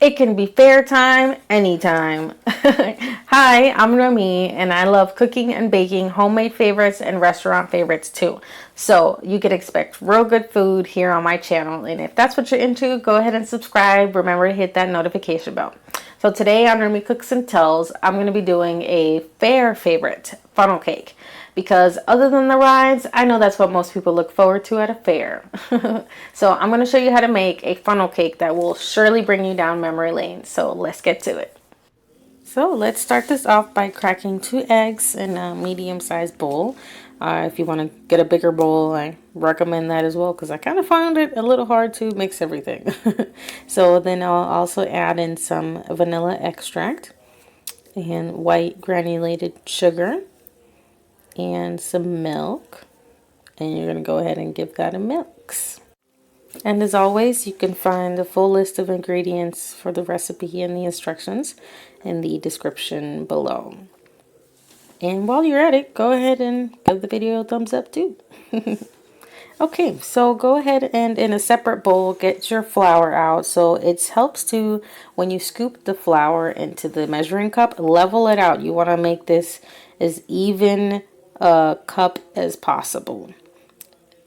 It can be fair time anytime. Hi, I'm Noemi, and I love cooking and baking homemade favorites and restaurant favorites too. So you can expect real good food here on my channel. And if that's what you're into, go ahead and subscribe. Remember to hit that notification bell. So today on Noemi Cooks and Tells, I'm going to be doing a fair favorite, funnel cake. Because other than the rides, I know that's what most people look forward to at a fair. So I'm going to show you how to make a funnel cake that will surely bring you down memory lane. So let's get to it. So let's start this off by cracking 2 eggs in a medium-sized bowl. If you want to get a bigger bowl, I recommend that as well because I kind of found it a little hard to mix everything. So then I'll also add in some vanilla extract and white granulated sugar and some milk, and you're going to go ahead and give that a mix. And as always, you can find the full list of ingredients for the recipe and the instructions in the description below. And while you're at it, go ahead and give the video a thumbs up too. Okay, so go ahead and in a separate bowl, get your flour out. So it helps to, when you scoop the flour into the measuring cup, level it out. You want to make this as even a cup as possible.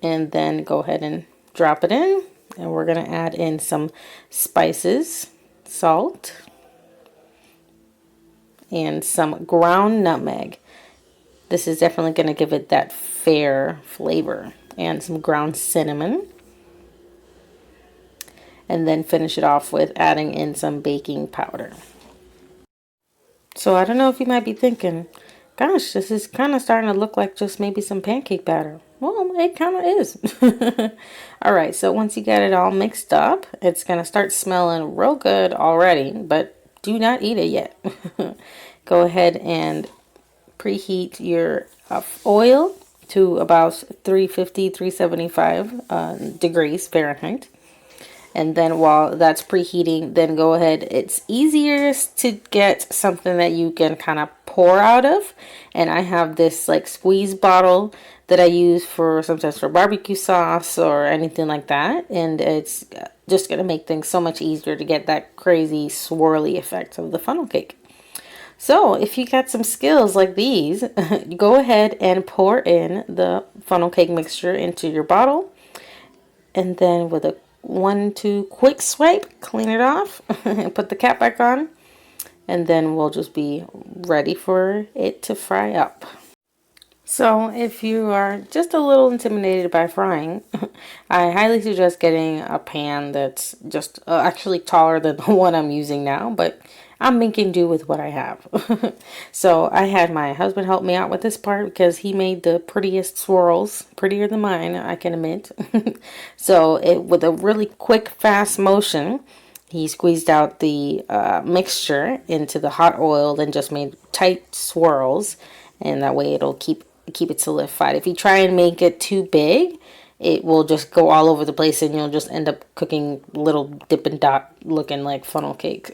And then go ahead and drop it in. And we're going to add in some spices, salt, and some ground nutmeg. This is definitely going to give it that fair flavor. And some ground cinnamon. And then finish it off with adding in some baking powder. So I don't know if you might be thinking, gosh, this is kind of starting to look like just maybe some pancake batter. Well, it kind of is. Alright, so once you get it all mixed up, it's going to start smelling real good already, but do not eat it yet. Go ahead and preheat your oil to about 350, 375 degrees Fahrenheit. And then while that's preheating, then go ahead. It's easiest to get something that you can kind of pour out of. And I have this like squeeze bottle that I use for sometimes for barbecue sauce or anything like that. And it's just going to make things so much easier to get that crazy swirly effect of the funnel cake. So if you got some skills like these, go ahead and pour in the funnel cake mixture into your bottle. And then with a 1-2 quick swipe, clean it off and put the cap back on. And then we'll just be ready for it to fry up. So if you are just a little intimidated by frying, I highly suggest getting a pan that's just actually taller than the one I'm using now, but I'm making do with what I have. So I had my husband help me out with this part because he made the prettiest swirls, prettier than mine, I can admit. So with a really quick, fast motion, he squeezed out the mixture into the hot oil and just made tight swirls, and that way it'll keep it solidified. If you try and make it too big, it will just go all over the place and you'll just end up cooking little Dippin' Dot looking like funnel cake.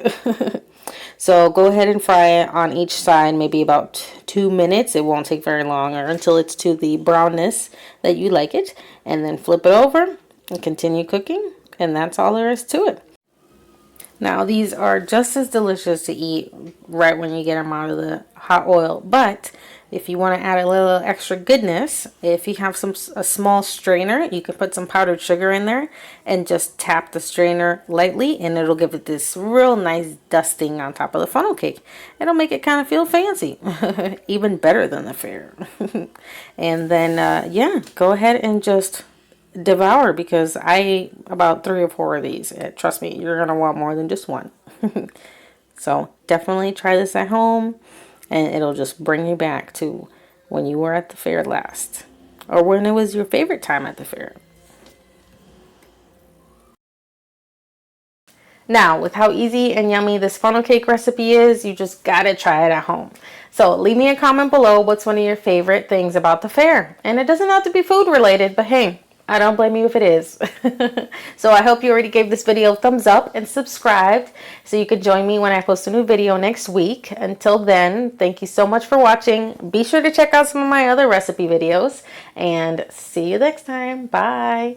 So go ahead and fry it on each side, maybe about 2 minutes. It won't take very long, or until it's to the brownness that you like it. And then flip it over and continue cooking. And that's all there is to it. Now these are just as delicious to eat right when you get them out of the hot oil. But if you want to add a little extra goodness, if you have a small strainer, you can put some powdered sugar in there and just tap the strainer lightly, and it'll give it this real nice dusting on top of the funnel cake. It'll make it kind of feel fancy, even better than the fair. And then, yeah, go ahead and just devour, because I ate about 3 or 4 of these. Trust me, you're going to want more than just one. So definitely try this at home. And it'll just bring you back to when you were at the fair last. Or when it was your favorite time at the fair. Now, with how easy and yummy this funnel cake recipe is, you just gotta try it at home. So leave me a comment below what's one of your favorite things about the fair. And it doesn't have to be food related, but hey, I don't blame you if it is. So I hope you already gave this video a thumbs up and subscribed so you could join me when I post a new video next week. Until then, thank you so much for watching. Be sure to check out some of my other recipe videos and see you next time. Bye.